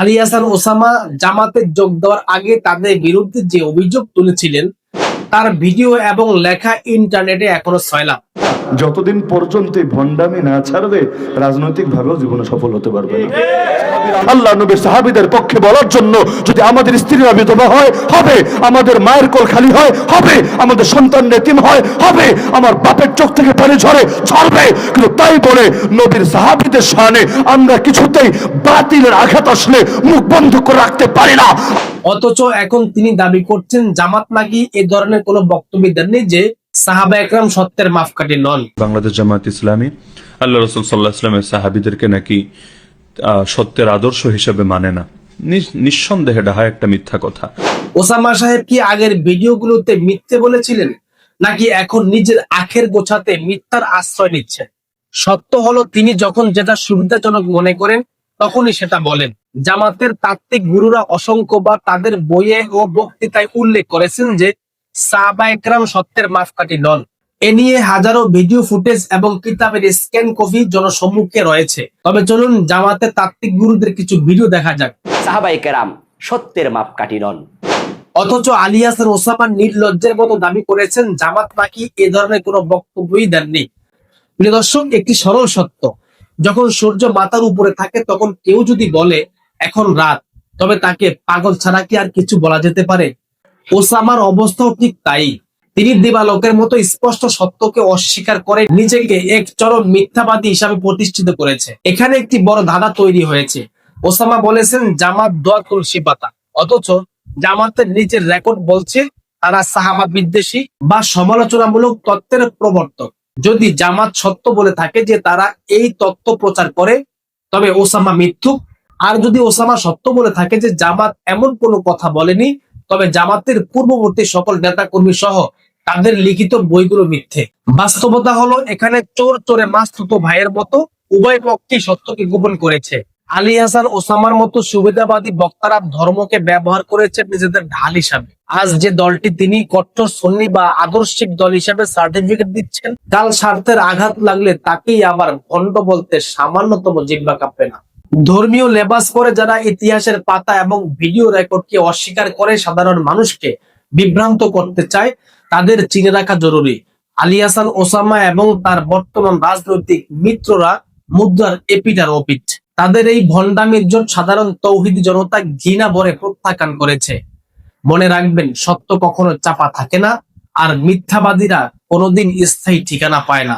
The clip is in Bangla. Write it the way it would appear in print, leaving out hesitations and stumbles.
আলী হাসান ওসামা জামাতে যোগ দেওয়ার আগে তাদের বিরুদ্ধে যে অভিযোগ তুলেছিলেন তার ভিডিও এবং লেখা ইন্টারনেটে এখনো ছয়লাপ। যতদিন পর্যন্ত এই ভণ্ডামি না ছাড়বে রাজনৈতিক ভাবেও জীবনে সফল হতে পারবে না। আল্লাহ নবীর সাহাবীদের পক্ষে বলার জন্য যদি আমাদের স্ত্রীরা বিধবা হয় হবে, আমাদের মায়ের কোল খালি হয় হবে, আমাদের সন্তান এতিম হয় হবে, আমার বাপের চোখ থেকে পানি ঝরবে, কিন্তু তাই বলে নবীর সাহাবীদের শানে আমরা কিছুতেই বাতিলের আঘাত আসলে মুখ বন্ধ করে রাখতে পারি না। অথচ এখন তিনি দাবি করছেন জামাত নাকি এ ধরনের কোনো বক্তব্য দেননি যে সাহাবা একরাম সত্যের মাপকাঠি নন। বাংলাদেশ জামাত ইসলামী আল্লাহ রাসূল সাল্লাল্লাহু আলাইহি ওয়াসাল্লামের সাহাবীদেরকে নাকি সত্যের আদর্শ হিসেবে মানে না। নিঃসন্দেহে এটা হয় একটা মিথ্যা কথা। ওসামা সাহেব কি আগের ভিডিওগুলোতে মিথ্যে বলেছিলেন নাকি এখন নিজের আখের গোছাতে মিথ্যার আশ্রয় নিচ্ছেন? সত্য হলো তিনি যখন যেটা সুবিধাজনক মনে করেন তখনই সেটা বলেন। জামাতের তাত্ত্বিক গুরুরা অসংখ্যবার তাদের বইয়ে ও বক্তৃতায় উল্লেখ করেছেন যে সাহাবা একরাম সত্যের মাপকাঠি নন। এ নিয়ে হাজারো ভিডিও ফুটেজ এবং কিতাবের স্ক্যান কপি জনসম্মুখে রয়েছে। তবে চলুন জামাতের তাত্ত্বিক গুরুদের কিছু ভিডিও দেখা যাক। সাহাবায়ে কেরাম সত্যের মাপকাঠি নন। অথচ আলী হাসান ওসামা নির্লজ্জের মতো দাবি করেছেন জামাত নাকি এ ধরনের কোনো বক্তব্যই দেননি। প্রিয় দর্শক, একটি সরল সত্য, যখন সূর্য মাথার উপরে থাকে তখন কেউ যদি বলে এখন রাত, তবে তাকে পাগল ছাড়া কি আর কিছু বলা যেতে পারে? ওসামার অবস্থাও ঠিক তাই। তিনি দিবালোকের মতো স্পষ্ট সত্যকে অস্বীকার করে নিজেকে এক চরম মিথ্যাবাদী হিসাবে প্রতিষ্ঠিত করেছে। এখানে একটি বড় ধাঁধা তৈরি হয়েছে। ওসামা বলেছেন জামাত দোয়া তুলসী পাতা, অথচ জামাতের নিজের রেকর্ড বলছে তারা সাহাবা বিদ্বেষী বা সমালোচনামূলক তত্ত্বের প্রবর্তক। যদি জামাত সত্য বলে থাকে যে তারা এই তত্ত্ব প্রচার করে, তবে ওসামা মিথ্যুক। আর যদি ওসামা সত্য বলে থাকে যে জামাত এমন কোনো কথা বলেনি, তবে জামাতের পূর্ববর্তী সকল নেতা কর্মী সহ তাদের লিখিত বইগুলো মিথ্যে। বাস্তবতা হলো এখানে চোর চোরে মাসতুতো ভাইয়ের মতো উভয় পক্ষই সত্যকে গোপন করেছে। আলী হাসান ওসামার মতো সুবিধাবাদী বক্তারা ধর্মকে ব্যবহার করেছে নিজেদের ঢাল হিসাবে। আজ যে দলটি তিনি কট্টর সুন্নি বা আদর্শিক দল হিসাবে সার্টিফিকেট দিচ্ছেন, কাল স্বার্থের আঘাত লাগলে তাকেই আবার ভণ্ড বলতে সামান্যতম জিহ্বা কাঁপবে না। ধর্মীয় লেবাস পরে যারা ইতিহাসের পাতা এবং ভিডিও রেকর্ডকে অস্বীকার করে সাধারণ মানুষকে বিভ্রান্ত করতে চায়, তাদের চিনে রাখা জরুরি। আলী হাসান ওসামা এবং তার বর্তমান রাজনৈতিক মিত্ররা মুদ্রার এপিট আর ওপিট। তাদের এই ভণ্ডামির জন্য সাধারণ তৌহিদি জনতা ঘৃণা ভরে প্রত্যাখ্যান করেছে। মনে রাখবেন, সত্য কখনো চাপা থাকে না, আর মিথ্যাবাদীরা কোনোদিন স্থায়ী ঠিকানা পায় না।